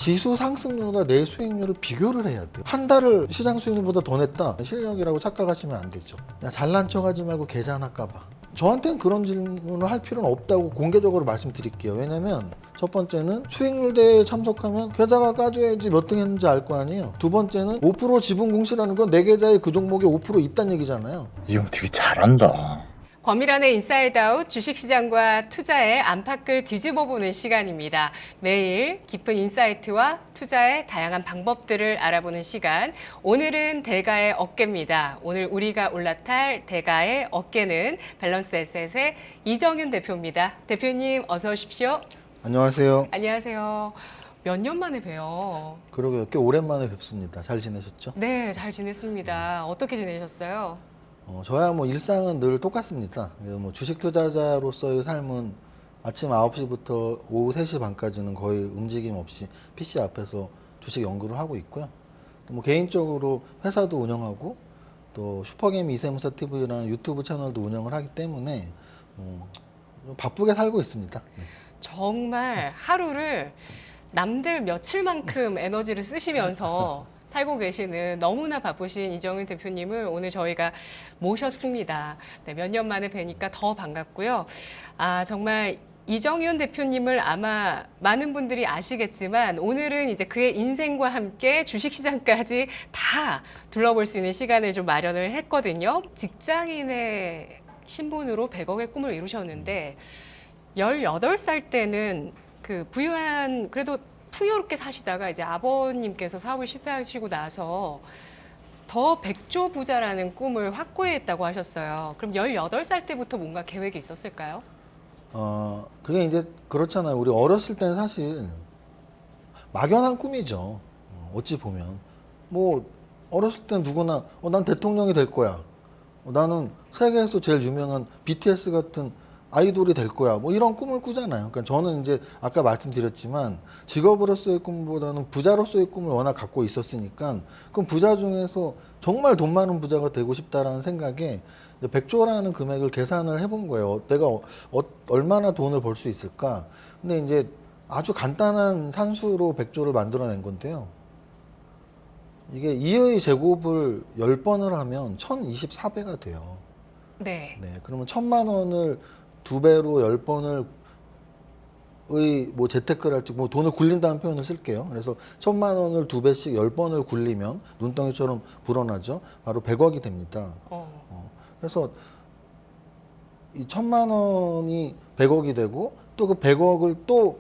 지수 상승률과 내 수익률을 비교를 해야 돼요. 한 달을 시장 수익률보다 더 냈다. 실력이라고 착각하시면 안 되죠. 야, 잘난 척하지 말고 계산할까 봐. 저한테는 그런 질문을 할 필요는 없다고 공개적으로 말씀드릴게요. 왜냐면 첫 번째는 수익률 대회에 참석하면 계좌가 까줘야지 몇 등 했는지 알 거 아니에요. 두 번째는 5% 지분 공시라는 건 내 계좌에 그 종목에 5% 있다는 얘기잖아요. 이 형 되게 잘한다. 권미란의 인사이드아웃 주식시장과 투자의 안팎을 뒤집어보는 시간입니다. 매일 깊은 인사이트와 투자의 다양한 방법들을 알아보는 시간. 오늘은 대가의 어깨입니다. 오늘 우리가 올라탈 대가의 어깨는 밸런스 에셋의 이정윤 대표입니다. 대표님 어서 오십시오. 안녕하세요. 안녕하세요. 몇 년 만에 봬요. 그러게요. 꽤 오랜만에 뵙습니다. 잘 지내셨죠? 네, 잘 지냈습니다. 어떻게 지내셨어요? 저야 뭐 일상은 늘 똑같습니다. 그래서 뭐 주식 투자자로서의 삶은 아침 9시부터 오후 3시 반까지는 거의 움직임 없이 PC 앞에서 주식 연구를 하고 있고요. 뭐 개인적으로 회사도 운영하고 또 슈퍼게임 이세무사 TV라는 유튜브 채널도 운영을 하기 때문에 좀 바쁘게 살고 있습니다. 네. 정말 하루를 남들 며칠만큼 에너지를 쓰시면서 살고 계시는 너무나 바쁘신 이정윤 대표님을 오늘 저희가 모셨습니다. 네, 몇 년 만에 뵈니까 더 반갑고요. 정말 이정윤 대표님을 아마 많은 분들이 아시겠지만 오늘은 이제 그의 인생과 함께 주식시장까지 다 둘러볼 수 있는 시간을 좀 마련을 했거든요. 직장인의 신분으로 100억의 꿈을 이루셨는데 18살 때는 그 부유한 그래도 풍요롭게 사시다가 이제 아버님께서 사업을 실패하시고 나서 더 백조 부자라는 꿈을 확고했다고 하셨어요. 그럼 18살 때부터 뭔가 계획이 있었을까요? 그게 이제 그렇잖아요. 우리 어렸을 때는 사실 막연한 꿈이죠. 어찌 보면. 뭐 어렸을 땐 누구나 난 대통령이 될 거야. 나는 세계에서 제일 유명한 BTS 같은 아이돌이 될 거야. 뭐 이런 꿈을 꾸잖아요. 그러니까 저는 이제 아까 말씀드렸지만 직업으로서의 꿈보다는 부자로서의 꿈을 워낙 갖고 있었으니까 그럼 부자 중에서 정말 돈 많은 부자가 되고 싶다라는 생각에 100조라는 금액을 계산을 해본 거예요. 내가 얼마나 돈을 벌 수 있을까? 근데 이제 아주 간단한 산수로 100조를 만들어낸 건데요. 이게 2의 제곱을 10번을 하면 1024배가 돼요. 네. 네, 그러면 1000만 원을 2배로 10번을 뭐 재테크를 할지 뭐 돈을 굴린다는 표현을 쓸게요. 그래서 1000만 원을 2배씩 10번을 굴리면 눈덩이처럼 불어나죠. 바로 100억이 됩니다. 그래서 이 1000만 원이 100억이 되고 또 그 100억을 또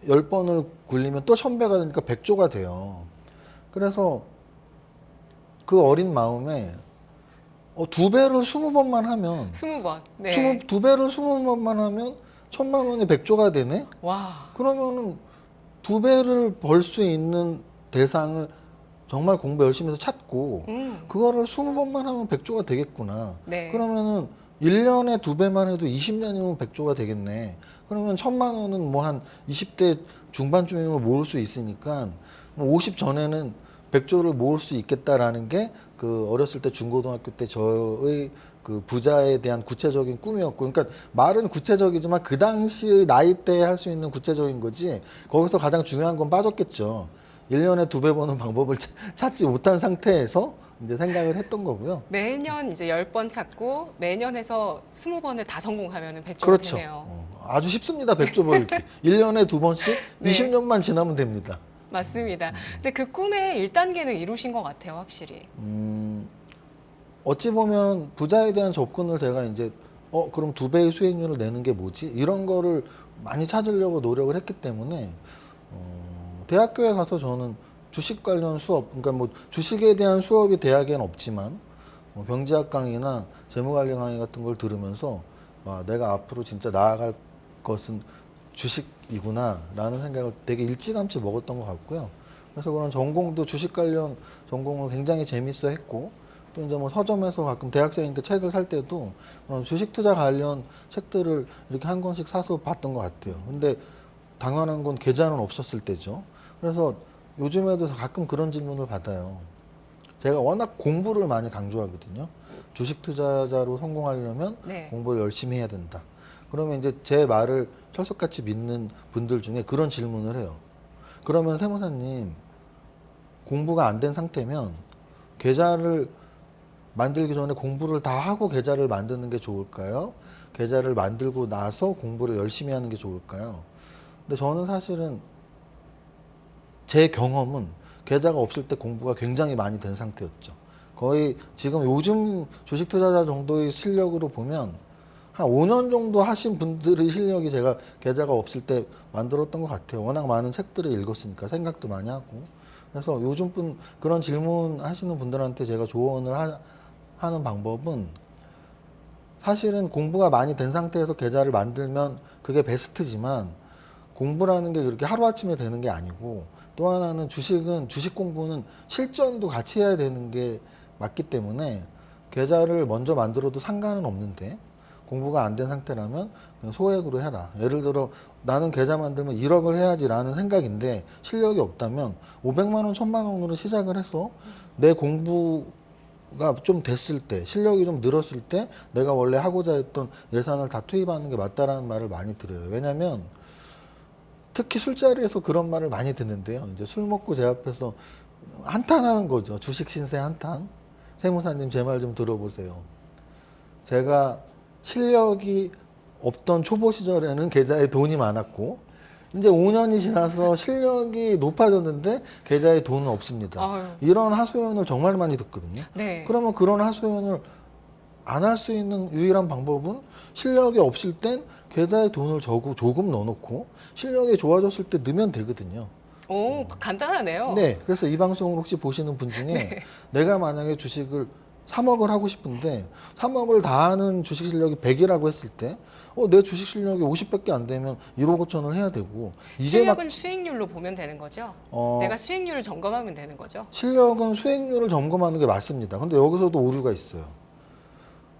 10번을 굴리면 또 1000배가 되니까 100조가 돼요. 그래서 그 어린 마음에 2배를 20번만 하면 20번. 네. 2배를 20번만 하면 1000만 원이 100조가 되네? 와. 그러면은 2배를 벌 수 있는 대상을 정말 공부 열심히 해서 찾고 그거를 20번만 하면 100조가 되겠구나. 네. 그러면은 1년에 2배만 해도 20년이면 100조가 되겠네. 그러면 1000만 원은 뭐 한 20대 중반쯤이면 모을 수 있으니까 50 전에는 100조를 모을 수 있겠다라는 게 그 어렸을 때 중고등학교 때 저의 그 부자에 대한 구체적인 꿈이었고, 그러니까 말은 구체적이지만 그 당시의 나이대에 할 수 있는 구체적인 거지 거기서 가장 중요한 건 빠졌겠죠. 1년에 2배 버는 방법을 찾지 못한 상태에서 이제 생각을 했던 거고요. 매년 이제 10번 찾고 매년 해서 20번을 다 성공하면 100조가 그렇죠. 되네요. 아주 쉽습니다. 100조 벌기. 1년에 2번씩 네. 20년만 지나면 됩니다. 맞습니다. 근데 그 꿈의 1단계는 이루신 것 같아요, 확실히. 어찌 보면 부자에 대한 접근을 제가 이제 그럼 2배의 수익률을 내는 게 뭐지? 이런 거를 많이 찾으려고 노력을 했기 때문에 대학교에 가서 저는 주식 관련 수업, 그러니까 뭐 주식에 대한 수업이 대학에는 없지만 뭐 경제학 강의나 재무관리 강의 같은 걸 들으면서 내가 앞으로 진짜 나아갈 것은 주식이구나라는 생각을 되게 일찌감치 먹었던 것 같고요. 그래서 그런 전공도 주식 관련 전공을 굉장히 재밌어 했고, 또 이제 뭐 서점에서 가끔 대학생이니까 책을 살 때도 그런 주식 투자 관련 책들을 이렇게 한 권씩 사서 봤던 것 같아요. 근데 당연한 건 계좌는 없었을 때죠. 그래서 요즘에도 가끔 그런 질문을 받아요. 제가 워낙 공부를 많이 강조하거든요. 주식 투자자로 성공하려면 네. 공부를 열심히 해야 된다. 그러면 이제 제 말을 철석같이 믿는 분들 중에 그런 질문을 해요. 그러면 세무사님 공부가 안 된 상태면 계좌를 만들기 전에 공부를 다 하고 계좌를 만드는 게 좋을까요? 계좌를 만들고 나서 공부를 열심히 하는 게 좋을까요? 근데 저는 사실은 제 경험은 계좌가 없을 때 공부가 굉장히 많이 된 상태였죠. 거의 지금 요즘 주식 투자자 정도의 실력으로 보면 한 5년 정도 하신 분들의 실력이 제가 계좌가 없을 때 만들었던 것 같아요. 워낙 많은 책들을 읽었으니까 생각도 많이 하고. 그래서 요즘 분 그런 질문 하시는 분들한테 제가 조언을 하는 방법은 사실은 공부가 많이 된 상태에서 계좌를 만들면 그게 베스트지만 공부라는 게 그렇게 하루아침에 되는 게 아니고 또 하나는 주식 공부는 실전도 같이 해야 되는 게 맞기 때문에 계좌를 먼저 만들어도 상관은 없는데 공부가 안 된 상태라면 그냥 소액으로 해라. 예를 들어 나는 계좌 만들면 1억을 해야지라는 생각인데 실력이 없다면 500만 원, 1000만 원으로 시작을 해서 내 공부가 좀 됐을 때 실력이 좀 늘었을 때 내가 원래 하고자 했던 예산을 다 투입하는 게 맞다라는 말을 많이 드려요. 왜냐하면 특히 술자리에서 그런 말을 많이 듣는데요. 이제 술 먹고 제 앞에서 한탄하는 거죠. 주식 신세 한탄. 세무사님 제 말 좀 들어보세요. 제가 실력이 없던 초보 시절에는 계좌에 돈이 많았고 이제 5년이 지나서 실력이 높아졌는데 계좌에 돈은 없습니다. 아유. 이런 하소연을 정말 많이 듣거든요. 네. 그러면 그런 하소연을 안 할 수 있는 유일한 방법은 실력이 없을 땐 계좌에 돈을 조금 넣어놓고 실력이 좋아졌을 때 넣으면 되거든요. 오, 간단하네요. 네, 그래서 이 방송을 혹시 보시는 분 중에 내가 만약에 주식을 3억을 하고 싶은데 3억을 다 하는 주식 실력이 100이라고 했을 때 내 주식 실력이 50밖에 안 되면 1억 5천을 해야 되고 이제 막 실력은 수익률로 보면 되는 거죠? 어, 내가 수익률을 점검하면 되는 거죠? 실력은 수익률을 점검하는 게 맞습니다. 근데 여기서도 오류가 있어요.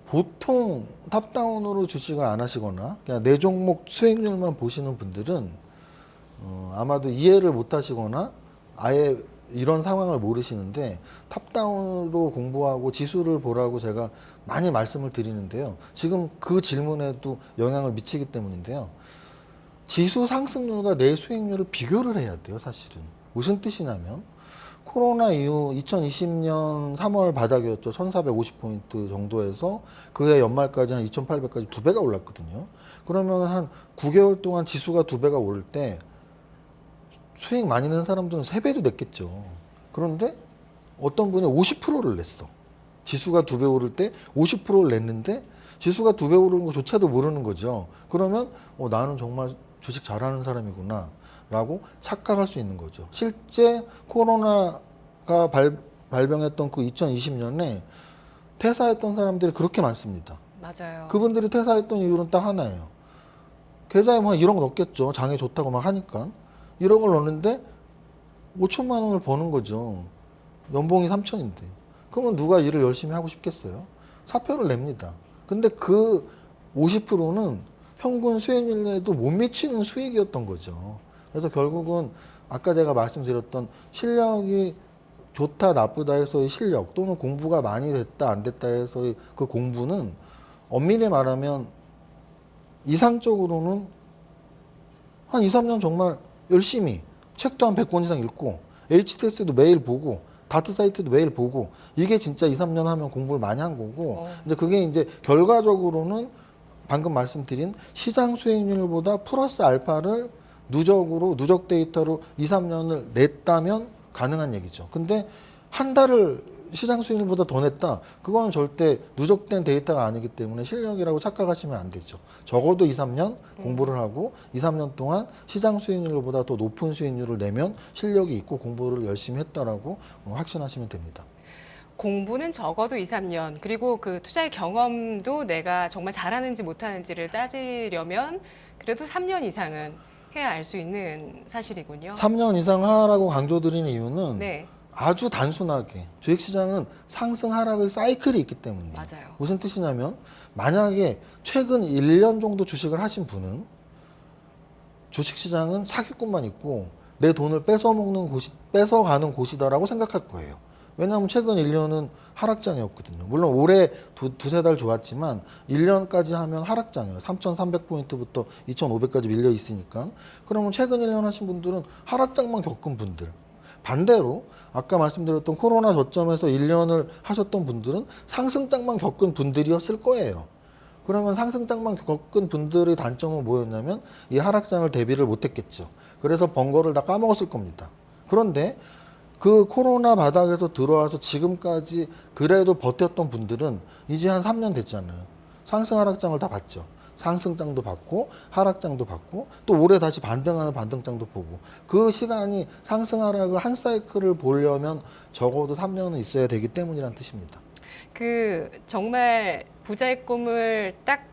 보통 탑다운으로 주식을 안 하시거나 그냥 내 종목 수익률만 보시는 분들은 아마도 이해를 못 하시거나 아예 이런 상황을 모르시는데 탑다운으로 공부하고 지수를 보라고 제가 많이 말씀을 드리는데요. 지금 그 질문에도 영향을 미치기 때문인데요. 지수 상승률과 내 수익률을 비교를 해야 돼요, 사실은. 무슨 뜻이냐면 코로나 이후 2020년 3월 바닥이었죠. 1450포인트 정도에서 그해 연말까지 한 2800까지 2배가 올랐거든요. 그러면 한 9개월 동안 지수가 2배가 오를 때 수익 많이 낸 사람들은 3배도 냈겠죠. 그런데 어떤 분이 50%를 냈어. 지수가 2배 오를 때 50%를 냈는데 지수가 2배 오르는 것조차도 모르는 거죠. 그러면 나는 정말 주식 잘하는 사람이구나 라고 착각할 수 있는 거죠. 실제 코로나가 발병했던 그 2020년에 퇴사했던 사람들이 그렇게 많습니다. 맞아요. 그분들이 퇴사했던 이유는 딱 하나예요. 계좌에 뭐 1억 넣겠죠. 장이 좋다고 막 하니까. 1억을 넣는데 5천만 원을 버는 거죠. 연봉이 3천인데. 그러면 누가 일을 열심히 하고 싶겠어요? 사표를 냅니다. 근데 그 50%는 평균 수익률에도 못 미치는 수익이었던 거죠. 그래서 결국은 아까 제가 말씀드렸던 실력이 좋다 나쁘다 해서의 실력 또는 공부가 많이 됐다 안 됐다 해서의 그 공부는 엄밀히 말하면 이상적으로는 한 2, 3년 정말 열심히 책도 한 100권 이상 읽고 HTS도 매일 보고 다트 사이트도 매일 보고 이게 진짜 2, 3년 하면 공부를 많이 한 거고 근데 그게 이제 결과적으로는 방금 말씀드린 시장 수익률보다 플러스 알파를 누적 데이터로 2, 3년을 냈다면 가능한 얘기죠. 근데 한 달을 시장 수익률보다 더 냈다. 그건 절대 누적된 데이터가 아니기 때문에 실력이라고 착각하시면 안 되죠. 적어도 2, 3년 공부를 하고 2, 3년 동안 시장 수익률보다 더 높은 수익률을 내면 실력이 있고 공부를 열심히 했다라고 확신하시면 됩니다. 공부는 적어도 2, 3년 그리고 그 투자의 경험도 내가 정말 잘하는지 못하는지를 따지려면 그래도 3년 이상은 해야 알 수 있는 사실이군요. 3년 이상 하라고 강조드리는 이유는 네. 아주 단순하게 주식시장은 상승 하락의 사이클이 있기 때문이에요. 맞아요. 무슨 무슨 뜻이냐면 만약에 최근 1년 정도 주식을 하신 분은 주식시장은 사기꾼만 있고 내 돈을 뺏어가는 곳이다라고 생각할 거예요. 왜냐하면 최근 1년은 하락장이었거든요. 물론 올해 두세 달 좋았지만 1년까지 하면 하락장이에요. 3,300포인트부터 2,500까지 밀려 있으니까. 그러면 최근 1년 하신 분들은 하락장만 겪은 분들. 반대로 아까 말씀드렸던 코로나 저점에서 1년을 하셨던 분들은 상승장만 겪은 분들이었을 거예요. 그러면 상승장만 겪은 분들의 단점은 뭐였냐면 이 하락장을 대비를 못했겠죠. 그래서 번 거를 다 까먹었을 겁니다. 그런데 그 코로나 바닥에서 들어와서 지금까지 그래도 버텼던 분들은 이제 한 3년 됐잖아요. 상승 하락장을 다 봤죠. 상승장도 받고 하락장도 받고 또 올해 다시 반등하는 반등장도 보고 그 시간이 상승 하락을 한 사이클을 보려면 적어도 3년은 있어야 되기 때문이란 뜻입니다. 그 정말 부자의 꿈을 딱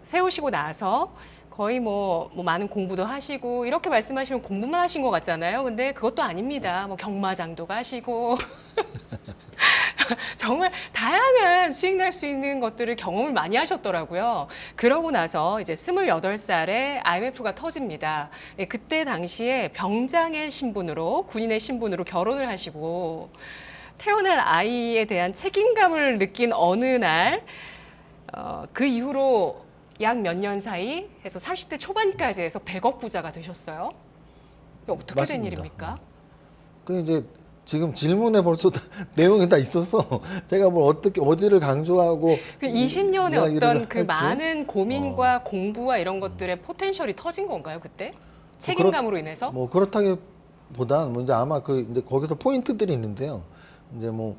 세우시고 나서 거의 뭐 많은 공부도 하시고 이렇게 말씀하시면 공부만 하신 것 같잖아요. 근데 그것도 아닙니다. 뭐 경마장도 가시고 정말 다양한 수익 날 수 있는 것들을 경험을 많이 하셨더라고요. 그러고 나서 이제 28살에 IMF가 터집니다. 예, 그때 당시에 병장의 신분으로 군인의 신분으로 결혼을 하시고 태어날 아이에 대한 책임감을 느낀 어느 날 그 이후로 약 몇 년 사이 해서 30대 초반까지 해서 100억 부자가 되셨어요. 이게 어떻게 된 맞습니다. 일입니까? 그 이제 지금 질문에 벌써 내용이 다 있어서 제가 뭘 어떻게 어디를 강조하고 그 20년의 이야기를 어떤 그 할지. 많은 고민과 공부와 이런 것들의 포텐셜이 터진 건가요, 그때? 책임감으로 인해서? 뭐 그렇다기보단 뭐 이제 아마 그 이제 거기서 포인트들이 있는데요. 이제 뭐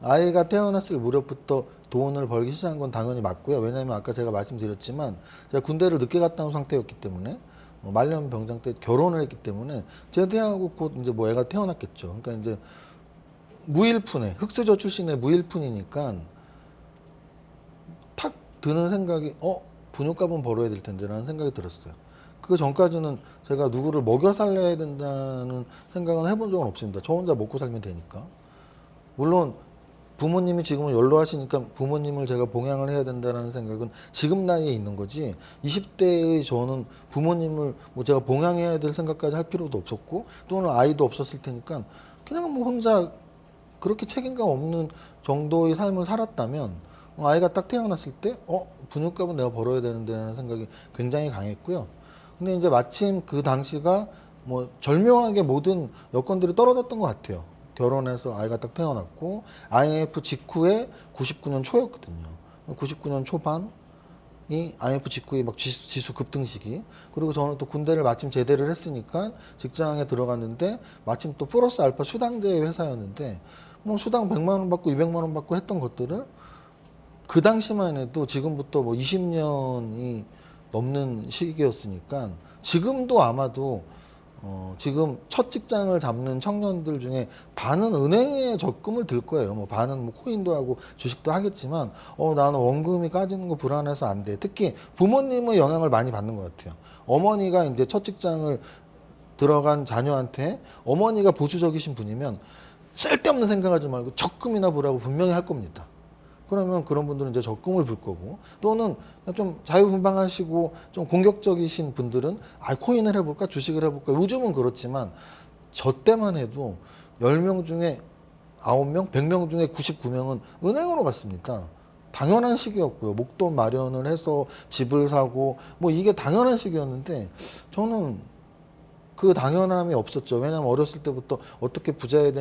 아이가 태어났을 무렵부터 돈을 벌기 시작한 건 당연히 맞고요. 왜냐하면 아까 제가 말씀드렸지만 제가 군대를 늦게 갔다 온 상태였기 때문에 말년 병장 때 결혼을 했기 때문에 제대하고 곧 이제 뭐 애가 태어났겠죠. 그러니까 이제 무일푼에 흑수저 출신의 무일푼이니까 탁 드는 생각이 분유값은 벌어야 될 텐데라는 생각이 들었어요. 그 전까지는 제가 누구를 먹여 살려야 된다는 생각은 해본 적은 없습니다. 저 혼자 먹고 살면 되니까. 물론 부모님이 지금은 연로하시니까 부모님을 제가 봉양을 해야 된다는 생각은 지금 나이에 있는 거지 20대의 저는 부모님을 뭐 제가 봉양해야 될 생각까지 할 필요도 없었고 또는 아이도 없었을 테니까 그냥 뭐 혼자 그렇게 책임감 없는 정도의 삶을 살았다면 아이가 딱 태어났을 때 분유값은 내가 벌어야 되는데 라는 생각이 굉장히 강했고요. 근데 이제 마침 그 당시가 뭐 절묘하게 모든 여건들이 떨어졌던 것 같아요. 결혼해서 아이가 딱 태어났고 IMF 직후에 99년 초였거든요. 99년 초반이 IMF 직후에 막 지수 급등 시기. 그리고 저는 또 군대를 마침 제대를 했으니까 직장에 들어갔는데 마침 또 플러스 알파 수당제 회사였는데 뭐 수당 100만 원 받고 200만 원 받고 했던 것들을 그 당시만 해도 지금부터 뭐 20년이 넘는 시기였으니까 지금도 아마도 지금 첫 직장을 잡는 청년들 중에 반은 은행에 적금을 들 거예요. 뭐 반은 뭐 코인도 하고 주식도 하겠지만 나는 원금이 까지는 거 불안해서 안 돼. 특히 부모님의 영향을 많이 받는 것 같아요. 어머니가 이제 첫 직장을 들어간 자녀한테 어머니가 보수적이신 분이면 쓸데없는 생각하지 말고 적금이나 보라고 분명히 할 겁니다. 그러면 그런 분들은 이제 적금을 불 거고 또는 좀 자유분방하시고 좀 공격적이신 분들은 코인을 해볼까 주식을 해볼까 요즘은 그렇지만 저 때만 해도 10명 중에 9명, 100명 중에 99명은 은행으로 갔습니다. 당연한 시기였고요. 목돈 마련을 해서 집을 사고 뭐 이게 당연한 시기였는데 저는 그 당연함이 없었죠. 왜냐하면 어렸을 때부터 어떻게 부자가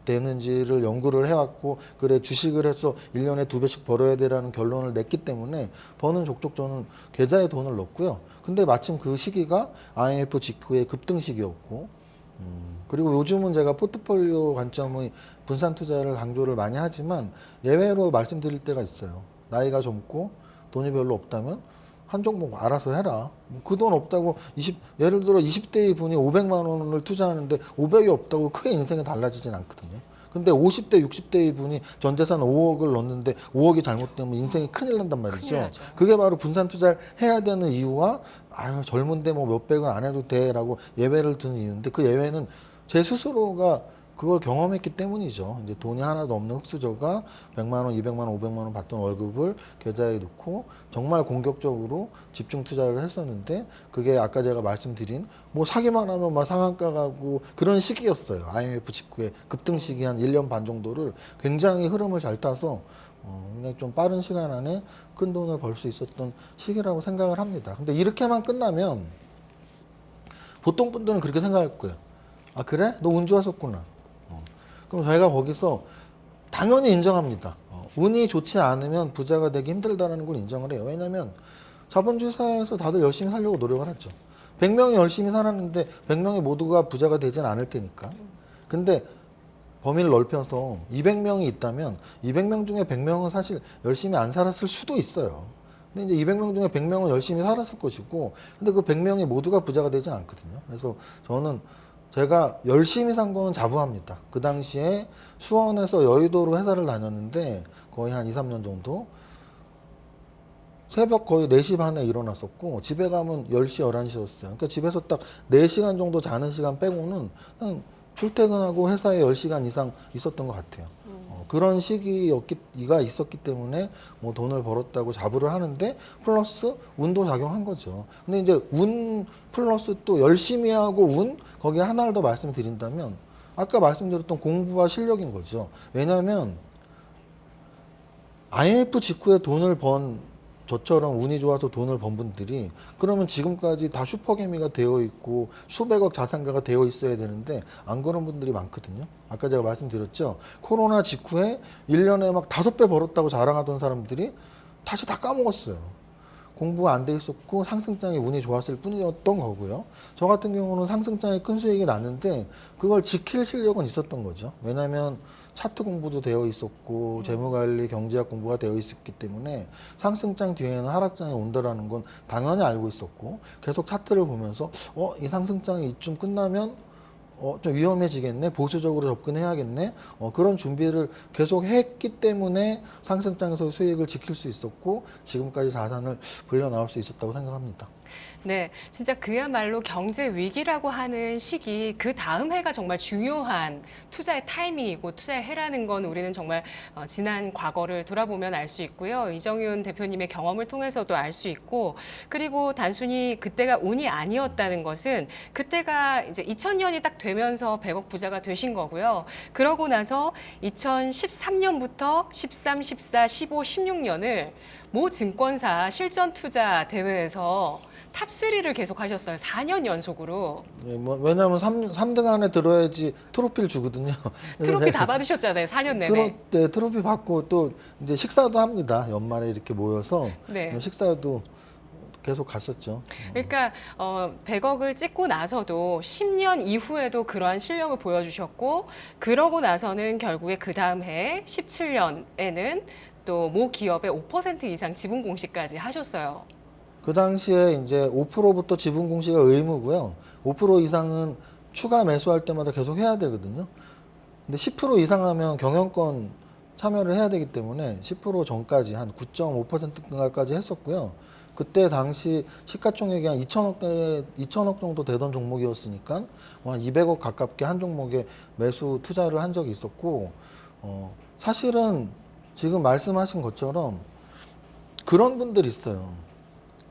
되는지를 연구를 해왔고 그래 주식을 해서 1년에 2배씩 벌어야 되라는 결론을 냈기 때문에 버는 족족 저는 계좌에 돈을 넣었고요. 근데 마침 그 시기가 IMF 직후의 급등 시기였고 그리고 요즘은 제가 포트폴리오 관점의 분산 투자를 강조를 많이 하지만 예외로 말씀드릴 때가 있어요. 나이가 젊고 돈이 별로 없다면 한 종목 알아서 해라. 그 돈 없다고 예를 들어 20대의 분이 500만 원을 투자하는데 500이 없다고 크게 인생이 달라지진 않거든요. 근데 50대, 60대의 분이 전 재산 5억을 넣었는데 5억이 잘못되면 인생이 큰일 난단 말이죠. 큰일 나죠. 그게 바로 분산 투자를 해야 되는 이유와 젊은데 뭐 몇백은 안 해도 돼라고 예외를 두는 이유인데 그 예외는 제 스스로가 그걸 경험했기 때문이죠. 이제 돈이 하나도 없는 흑수저가 100만 원, 200만 원, 500만 원 받던 월급을 계좌에 넣고 정말 공격적으로 집중 투자를 했었는데 그게 아까 제가 말씀드린 뭐 사기만 하면 막 상한가 가고 그런 시기였어요. IMF 직후에 급등 시기 한 1년 반 정도를 굉장히 흐름을 잘 타서 굉장히 좀 빠른 시간 안에 큰 돈을 벌 수 있었던 시기라고 생각을 합니다. 근데 이렇게만 끝나면 보통 분들은 그렇게 생각할 거예요. 아 그래? 너 운 좋았었구나. 그럼 저희가 거기서 당연히 인정합니다. 운이 좋지 않으면 부자가 되기 힘들다는 걸 인정을 해요. 왜냐하면 자본주의 사회에서 다들 열심히 살려고 노력을 하죠. 100명이 열심히 살았는데 100명이 모두가 부자가 되진 않을 테니까. 근데 범위를 넓혀서 200명이 있다면 200명 중에 100명은 사실 열심히 안 살았을 수도 있어요. 근데 이제 200명 중에 100명은 열심히 살았을 것이고 근데 그 100명이 모두가 부자가 되진 않거든요. 그래서 저는 제가 열심히 산 거는 자부합니다. 그 당시에 수원에서 여의도로 회사를 다녔는데 거의 한 2, 3년 정도 새벽 거의 4시 반에 일어났었고 집에 가면 10시, 11시였어요. 그러니까 집에서 딱 4시간 정도 자는 시간 빼고는 그냥 출퇴근하고 회사에 10시간 이상 있었던 것 같아요. 그런 시기가 있었기 때문에 뭐 돈을 벌었다고 자부를 하는데 플러스 운도 작용한 거죠. 근데 이제 운 플러스 또 열심히 하고 운 거기에 하나를 더 말씀드린다면 아까 말씀드렸던 공부와 실력인 거죠. 왜냐하면 IMF 직후에 돈을 번 저처럼 운이 좋아서 돈을 번 분들이 그러면 지금까지 다 슈퍼개미가 되어 있고 수백억 자산가가 되어 있어야 되는데 안 그런 분들이 많거든요. 아까 제가 말씀드렸죠. 코로나 직후에 1년에 막 5배 벌었다고 자랑하던 사람들이 다시 다 까먹었어요. 공부가 안 돼 있었고 상승장에 운이 좋았을 뿐이었던 거고요. 저 같은 경우는 상승장에 큰 수익이 났는데 그걸 지킬 실력은 있었던 거죠. 왜냐하면 차트 공부도 되어 있었고 재무관리, 경제학 공부가 되어 있었기 때문에 상승장 뒤에는 하락장이 온다라는 건 당연히 알고 있었고 계속 차트를 보면서 이 상승장이 이쯤 끝나면 좀 위험해지겠네, 보수적으로 접근해야겠네, 그런 준비를 계속 했기 때문에 상승장에서 수익을 지킬 수 있었고 지금까지 자산을 불려 나올 수 있었다고 생각합니다. 네, 진짜 그야말로 경제 위기라고 하는 시기 그 다음 해가 정말 중요한 투자의 타이밍이고 투자의 해라는 건 우리는 정말 지난 과거를 돌아보면 알 수 있고요. 이정윤 대표님의 경험을 통해서도 알 수 있고 그리고 단순히 그때가 운이 아니었다는 것은 그때가 이제 2000년이 딱 되면서 100억 부자가 되신 거고요. 그러고 나서 2013년부터 13, 14, 15, 16년을 모 증권사 실전 투자 대회에서 탑3를 계속 하셨어요. 4년 연속으로. 예, 뭐 왜냐하면 3등 안에 들어야지 트로피를 주거든요. 트로피 다 받으셨잖아요. 4년 내내. 네, 트로피 받고 또 이제 식사도 합니다. 연말에 이렇게 모여서 네. 식사도 계속 갔었죠. 그러니까 100억을 찍고 나서도 10년 이후에도 그러한 실력을 보여주셨고 그러고 나서는 결국에 그 다음 해 17년에는 또 모 기업의 5% 이상 지분 공시까지 하셨어요. 그 당시에 이제 5%부터 지분 공시가 의무고요. 5% 이상은 추가 매수할 때마다 계속 해야 되거든요. 근데 10% 이상 하면 경영권 참여를 해야 되기 때문에 10% 전까지 한 9.5%까지 했었고요. 그때 당시 시가총액이 한 2천억 정도 되던 종목이었으니까 한 200억 가깝게 한 종목에 매수 투자를 한 적이 있었고 사실은 지금 말씀하신 것처럼 그런 분들이 있어요.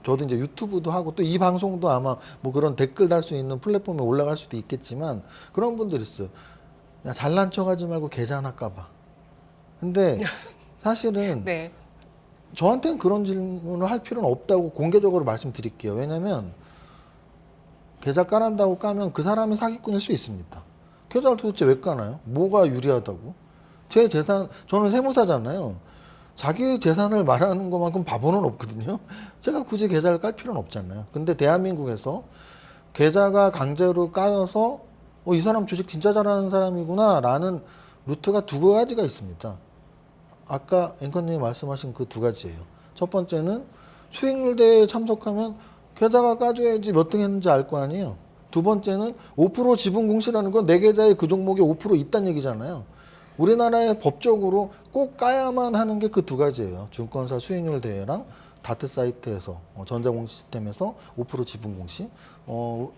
저도 이제 유튜브도 하고 또 이 방송도 아마 뭐 그런 댓글 달 수 있는 플랫폼에 올라갈 수도 있겠지만 그런 분들이 있어요. 야, 잘난 척 하지 말고 계좌 하나 까봐. 근데 사실은 네. 저한테는 그런 질문을 할 필요는 없다고 공개적으로 말씀드릴게요. 왜냐면 계좌 까란다고 까면 그 사람이 사기꾼일 수 있습니다. 계좌를 도대체 왜 까나요? 뭐가 유리하다고? 제 재산, 저는 세무사잖아요. 자기 재산을 말하는 것만큼 바보는 없거든요. 제가 굳이 계좌를 깔 필요는 없잖아요. 근데 대한민국에서 계좌가 강제로 까여서 이 사람 주식 진짜 잘하는 사람이구나 라는 루트가 두 가지가 있습니다. 아까 앵커님이 말씀하신 그 두 가지예요. 첫 번째는 수익률 대회에 참석하면 계좌가 까줘야지 몇 등 했는지 알 거 아니에요. 두 번째는 5% 지분 공시라는 건 내 계좌에 그 종목에 5% 있다는 얘기잖아요. 우리나라의 법적으로 꼭 까야만 하는 게 그 두 가지예요. 증권사 수익률 대회랑 다트 사이트에서 전자공시 시스템에서 5% 지분 공시.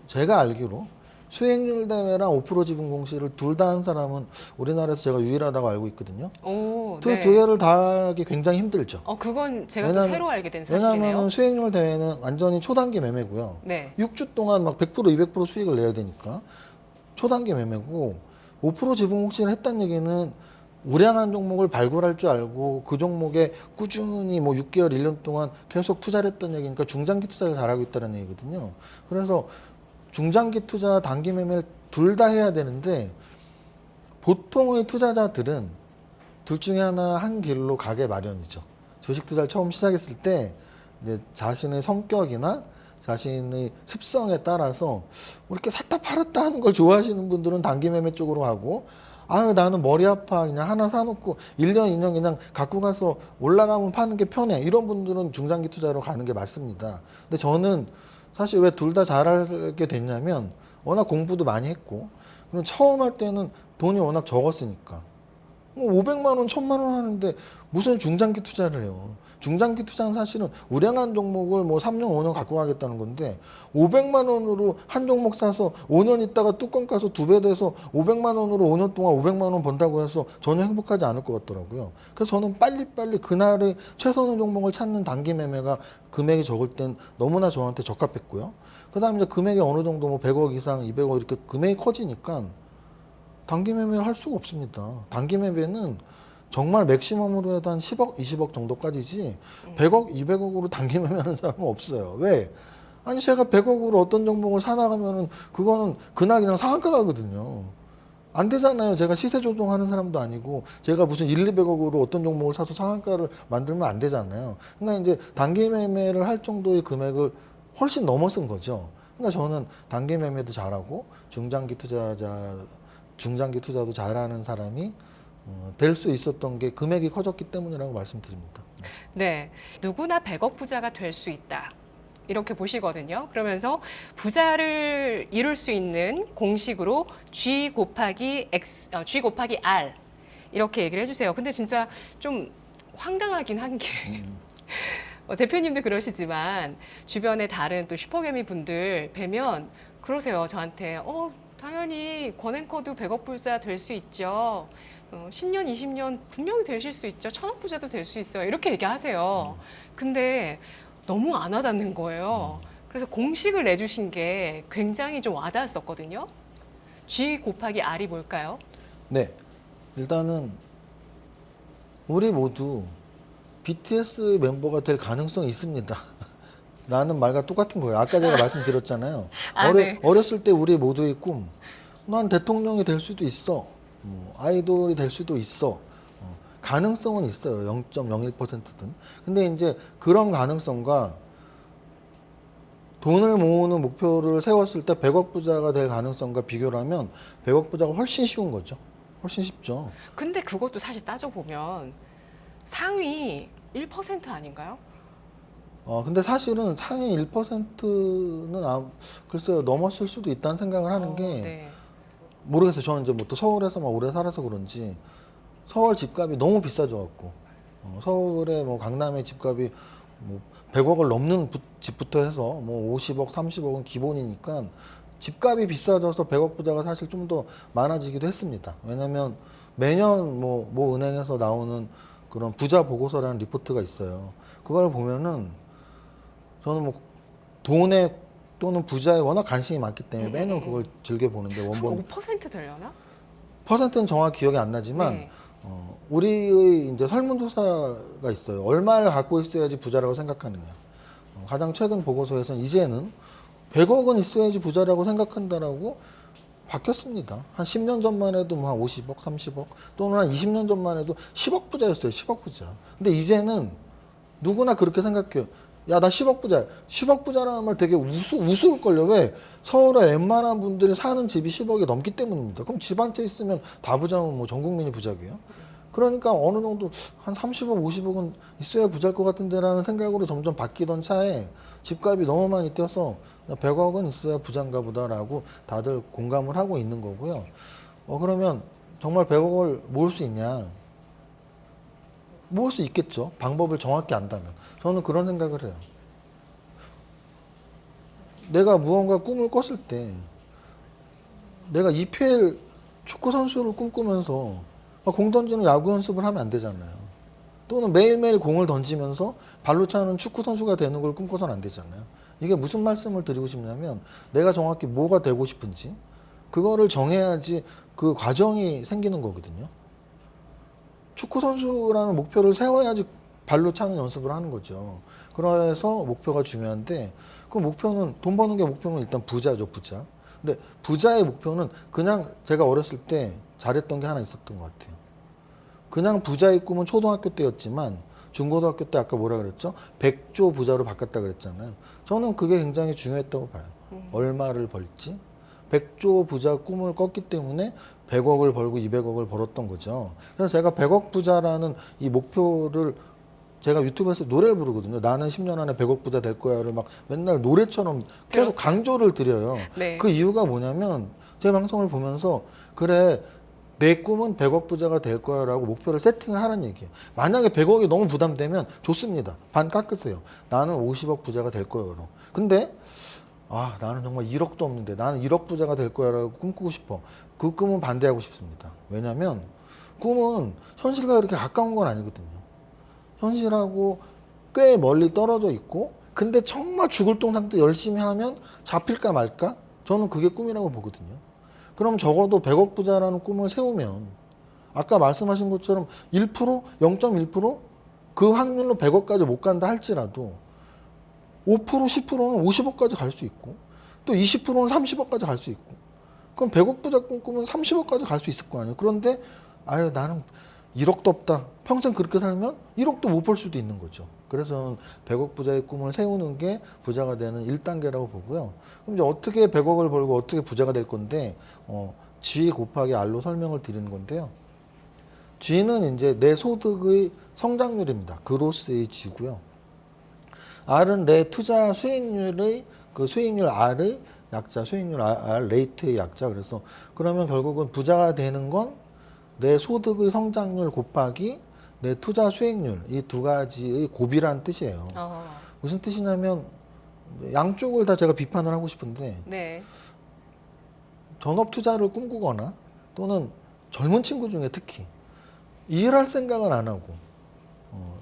제가 알기로 수익률 대회랑 5% 지분 공시를 둘 다 한 사람은 우리나라에서 제가 유일하다고 알고 있거든요. 오, 그 네. 두 개를 다 하기 굉장히 힘들죠. 그건 제가 또 왜냐면- 새로 알게 된 사실이네요. 왜냐하면 수익률 대회는 완전히 초단기 매매고요. 네. 6주 동안 막 100%, 200% 수익을 내야 되니까 초단기 매매고 5% 지분 공시를 했다는 얘기는 우량한 종목을 발굴할 줄 알고 그 종목에 꾸준히 뭐 6개월, 1년 동안 계속 투자를 했다는 얘기니까 중장기 투자를 잘하고 있다는 얘기거든요. 그래서 중장기 투자, 단기 매매를 둘 다 해야 되는데 보통의 투자자들은 둘 중에 하나 한 길로 가게 마련이죠. 주식 투자를 처음 시작했을 때 이제 자신의 성격이나 자신의 습성에 따라서 뭐 이렇게 샀다 팔았다 하는 걸 좋아하시는 분들은 단기 매매 쪽으로 가고 아유 나는 머리 아파 그냥 하나 사놓고 1년 2년 그냥 갖고 가서 올라가면 파는 게 편해 이런 분들은 중장기 투자로 가는 게 맞습니다. 근데 저는 사실 왜 둘 다 잘하게 됐냐면 워낙 공부도 많이 했고 그리고 처음 할 때는 돈이 워낙 적었으니까 500만 원, 1000만 원 하는데 무슨 중장기 투자를 해요. 중장기 투자는 사실은 우량한 종목을 뭐 3년, 5년 갖고 가겠다는 건데 500만 원으로 한 종목 사서 5년 있다가 뚜껑 까서 2배 돼서 500만 원으로 5년 동안 500만 원 번다고 해서 전혀 행복하지 않을 것 같더라고요. 그래서 저는 빨리빨리 그날의 최선의 종목을 찾는 단기 매매가 금액이 적을 땐 너무나 저한테 적합했고요. 그 다음에 이제 금액이 어느 정도 뭐 100억 이상, 200억 이렇게 금액이 커지니까 단기 매매를 할 수가 없습니다. 단기 매매는 정말 맥시멈으로 해도 한 10억, 20억 정도까지지 100억, 200억으로 단기 매매하는 사람은 없어요. 왜? 아니 제가 100억으로 어떤 종목을 사나가면은 그거는 그날 그냥 상한가 가거든요. 안 되잖아요. 제가 시세 조종하는 사람도 아니고 제가 무슨 1, 200억으로 어떤 종목을 사서 상한가를 만들면 안 되잖아요. 그러니까 이제 단기 매매를 할 정도의 금액을 훨씬 넘어선 거죠. 그러니까 저는 단기 매매도 잘하고 중장기 투자도 잘하는 사람이 될 수 있었던 게 금액이 커졌기 때문이라고 말씀드립니다. 네. 누구나 100억 부자가 될 수 있다. 이렇게 보시거든요. 그러면서 부자를 이룰 수 있는 공식으로 G 곱하기 R 이렇게 얘기를 해주세요. 근데 진짜 좀 황당하긴 한 게 대표님도 그러시지만 주변에 다른 또 슈퍼개미 분들 뵈면 그러세요. 저한테 당연히 권앵커도 100억 부자 될 수 있죠. 10년, 20년 분명히 되실 수 있죠. 1000억 부자도 될 수 있어요. 이렇게 얘기하세요. 근데 너무 안 와닿는 거예요. 그래서 공식을 내주신 게 굉장히 좀 와닿았었거든요. G 곱하기 R이 뭘까요? 네, 일단은 우리 모두 BTS 멤버가 될 가능성이 있습니다. 라는 말과 똑같은 거예요. 아까 제가 말씀드렸잖아요. 네. 어렸을 때 우리 모두의 꿈. 난 대통령이 될 수도 있어. 아이돌이 될 수도 있어. 가능성은 있어요. 0.01%든. 근데 이제 그런 가능성과 돈을 모으는 목표를 세웠을 때 100억 부자가 될 가능성과 비교를 하면 100억 부자가 훨씬 쉬운 거죠. 훨씬 쉽죠. 근데 그것도 사실 따져보면 상위 1% 아닌가요? 근데 사실은 상위 1%는 글쎄요, 넘었을 수도 있다는 생각을 하는 게 네. 모르겠어요. 저는 이제 뭐 또 서울에서 막 오래 살아서 그런지 서울 집값이 너무 비싸져갖고 서울에 뭐 강남의 집값이 뭐 100억을 넘는 집부터 해서 뭐 50억, 30억은 기본이니까 집값이 비싸져서 100억 부자가 사실 좀 더 많아지기도 했습니다. 왜냐면 매년 뭐 은행에서 나오는 그런 부자 보고서라는 리포트가 있어요. 그걸 보면은 저는 뭐 돈에 또는 부자에 워낙 관심이 많기 때문에 매년 그걸 즐겨 보는데 한 원본 5% 되려나? 퍼센트는 정확히 기억이 안 나지만 네. 우리의 이제 설문조사가 있어요. 얼마를 갖고 있어야지 부자라고 생각하느냐. 가장 최근 보고서에서는 이제는 100억은 있어야지 부자라고 생각한다라고 바뀌었습니다. 한 10년 전만 해도 뭐 한 50억, 30억 또는 한 20년 전만 해도 10억 부자였어요. 10억 부자. 근데 이제는 누구나 그렇게 생각해요. 야, 나 10억 부자야. 10억 부자라는 말 되게 우스울걸요. 왜? 서울에 웬만한 분들이 사는 집이 10억이 넘기 때문입니다. 그럼 집 한 채 있으면 다 부자면 뭐 전 국민이 부자고요. 그러니까 어느 정도 한 30억, 50억은 있어야 부자일 것 같은데라는 생각으로 점점 바뀌던 차에 집값이 너무 많이 뛰어서 100억은 있어야 부자인가 보다라고 다들 공감을 하고 있는 거고요. 그러면 정말 100억을 모을 수 있냐? 모을 수 있겠죠. 방법을 정확히 안다면. 저는 그런 생각을 해요. 내가 무언가 꿈을 꿨을 때 내가 EPL 축구 선수를 꿈꾸면서 공 던지는 야구 연습을 하면 안 되잖아요. 또는 매일매일 공을 던지면서 발로 차는 축구 선수가 되는 걸 꿈꿔서는 안 되잖아요. 이게 무슨 말씀을 드리고 싶냐면 내가 정확히 뭐가 되고 싶은지 그거를 정해야지 그 과정이 생기는 거거든요. 축구 선수라는 목표를 세워야지 발로 차는 연습을 하는 거죠. 그래서 목표가 중요한데 그 목표는 돈 버는 게 목표는 일단 부자죠, 부자. 근데 부자의 목표는 그냥 제가 어렸을 때 잘했던 게 하나 있었던 것 같아요. 그냥 부자의 꿈은 초등학교 때였지만 중고등학교 때 아까 뭐라 그랬죠? 100조 부자로 바꿨다 그랬잖아요. 저는 그게 굉장히 중요했다고 봐요. 얼마를 벌지? 100조 부자 꿈을 꿨기 때문에 100억을 벌고 200억을 벌었던 거죠. 그래서 제가 100억 부자라는 이 목표를 제가 유튜브에서 노래를 부르거든요. 나는 10년 안에 100억 부자 될 거야를 막 맨날 노래처럼 계속 강조를 드려요. 네. 그 이유가 뭐냐면 제 방송을 보면서 그래 내 꿈은 100억 부자가 될 거야라고 목표를 세팅을 하라는 얘기예요. 만약에 100억이 너무 부담되면 좋습니다. 반 깎으세요. 나는 50억 부자가 될 거예요. 근데 나는 정말 1억도 없는데 나는 1억 부자가 될 거야라고 꿈꾸고 싶어. 그 꿈은 반대하고 싶습니다. 왜냐하면 꿈은 현실과 그렇게 가까운 건 아니거든요. 현실하고 꽤 멀리 떨어져 있고 근데 정말 죽을 똥 상태 열심히 하면 잡힐까 말까? 저는 그게 꿈이라고 보거든요. 그럼 적어도 100억 부자라는 꿈을 세우면 아까 말씀하신 것처럼 1%, 0.1% 그 확률로 100억까지 못 간다 할지라도 5%, 10%는 50억까지 갈 수 있고 또 20%는 30억까지 갈 수 있고 그럼 100억 부자 꿈꾸면 30억까지 갈 수 있을 거 아니에요. 그런데 나는 1억도 없다. 평생 그렇게 살면 1억도 못 벌 수도 있는 거죠. 그래서 저는 100억 부자의 꿈을 세우는 게 부자가 되는 1단계라고 보고요. 그럼 이제 어떻게 100억을 벌고 어떻게 부자가 될 건데 G 곱하기 R로 설명을 드리는 건데요. G는 이제 내 소득의 성장률입니다. 그로스의 G고요. R은 내 투자 수익률의 그 수익률 R의 약자, 수익률 R 레이트의 약자. 그래서 그러면 결국은 부자가 되는 건 내 소득의 성장률 곱하기 내 투자 수익률 이 두 가지의 곱이라는 뜻이에요. 무슨 뜻이냐면 양쪽을 다 제가 비판을 하고 싶은데 네. 전업 투자를 꿈꾸거나 또는 젊은 친구 중에 특히 일할 생각을 안 하고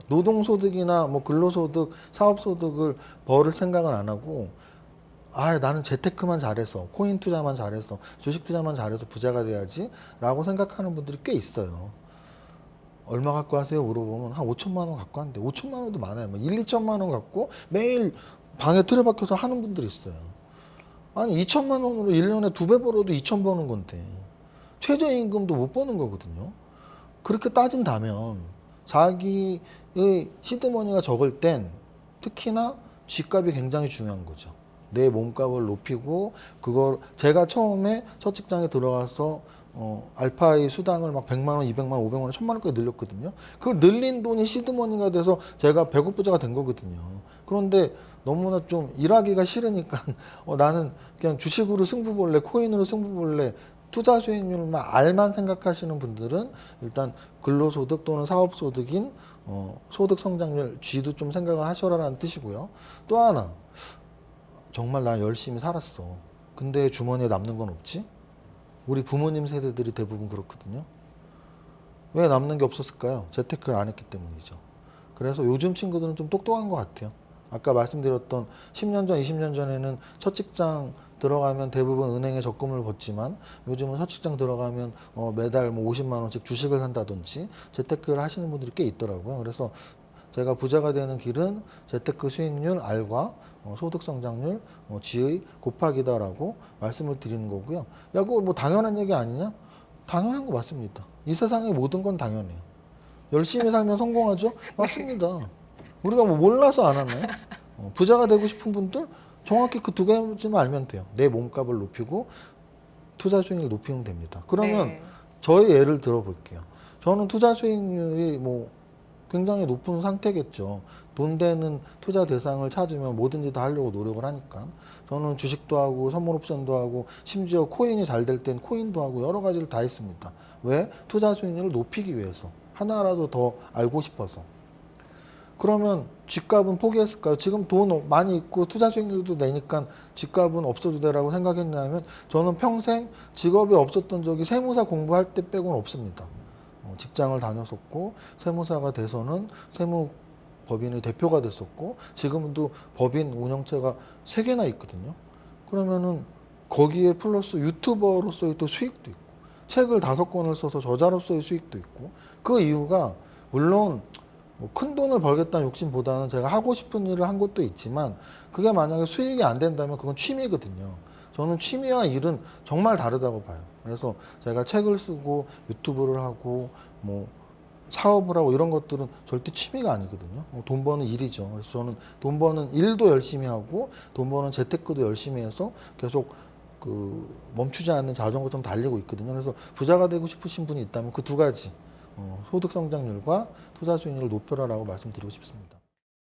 노동소득이나 뭐 근로소득, 사업소득을 벌을 생각을 안 하고 나는 재테크만 잘해서 코인 투자만 잘해서 주식 투자만 잘해서 부자가 돼야지 라고 생각하는 분들이 꽤 있어요. 얼마 갖고 하세요? 물어보면 한 5천만 원 갖고 하는데 5천만 원도 많아요. 뭐 1, 2천만 원 갖고 매일 방에 틀에 박혀서 하는 분들이 있어요. 아니 2천만 원으로 1년에 2배 벌어도 2천 버는 건데 최저임금도 못 버는 거거든요. 그렇게 따진다면 자기의 시드머니가 적을 땐 특히나 쥐값이 굉장히 중요한 거죠. 내 몸값을 높이고 그걸 제가 처음에 첫 직장에 들어가서 알파의 수당을 막 100만 원, 200만 원, 500만 원, 1000만 원까지 늘렸거든요. 그걸 늘린 돈이 시드머니가 돼서 제가 100억 부자가 된 거거든요. 그런데 너무나 좀 일하기가 싫으니까 나는 그냥 주식으로 승부 볼래, 코인으로 승부 볼래, 투자 수익률만 R만 생각하시는 분들은 일단 근로소득 또는 사업소득인 소득 성장률 G도 좀 생각을 하셔라라는 뜻이고요. 또 하나 정말 난 열심히 살았어. 근데 주머니에 남는 건 없지? 우리 부모님 세대들이 대부분 그렇거든요. 왜 남는 게 없었을까요? 재테크를 안 했기 때문이죠. 그래서 요즘 친구들은 좀 똑똑한 것 같아요. 아까 말씀드렸던 10년 전, 20년 전에는 첫 직장 들어가면 대부분 은행에 적금을 벗지만 요즘은 첫 직장 들어가면 매달 뭐 50만 원씩 주식을 산다든지 재테크를 하시는 분들이 꽤 있더라고요. 그래서 제가 부자가 되는 길은 재테크 수익률 R과 소득 성장률 G의 곱하기다라고 말씀을 드리는 거고요. 야, 그거 뭐 당연한 얘기 아니냐? 당연한 거 맞습니다. 이 세상의 모든 건 당연해요. 열심히 살면 성공하죠? 맞습니다. 우리가 뭐 몰라서 안 하나요? 부자가 되고 싶은 분들 정확히 그 두 가지만 알면 돼요. 내 몸값을 높이고 투자 수익률을 높이면 됩니다. 그러면 네. 저의 예를 들어볼게요. 저는 투자 수익률이 뭐 굉장히 높은 상태겠죠. 돈 되는 투자 대상을 찾으면 뭐든지 다 하려고 노력을 하니까. 저는 주식도 하고 선물 옵션도 하고 심지어 코인이 잘 될 땐 코인도 하고 여러 가지를 다 했습니다. 왜? 투자 수익률을 높이기 위해서. 하나라도 더 알고 싶어서. 그러면 집값은 포기했을까요? 지금 돈 많이 있고 투자 수익률도 내니까 집값은 없어도 되라고 생각했냐면 저는 평생 직업이 없었던 적이 세무사 공부할 때 빼고는 없습니다. 직장을 다녔었고 세무사가 돼서는 세무법인의 대표가 됐었고 지금도 법인 운영체가 3개나 있거든요. 그러면은 거기에 플러스 유튜버로서의 또 수익도 있고 책을 5권을 써서 저자로서의 수익도 있고 그 이유가 물론 뭐큰 돈을 벌겠다는 욕심보다는 제가 하고 싶은 일을 한 것도 있지만 그게 만약에 수익이 안 된다면 그건 취미거든요. 저는 취미와 일은 정말 다르다고 봐요. 그래서 제가 책을 쓰고 유튜브를 하고 뭐 사업을 하고 이런 것들은 절대 취미가 아니거든요. 돈 버는 일이죠. 그래서 저는 돈 버는 일도 열심히 하고 돈 버는 재테크도 열심히 해서 계속 그 멈추지 않는 자전거처럼 달리고 있거든요. 그래서 부자가 되고 싶으신 분이 있다면 그 두 가지 소득 성장률과 투자 수익률을 높여라라고 말씀드리고 싶습니다.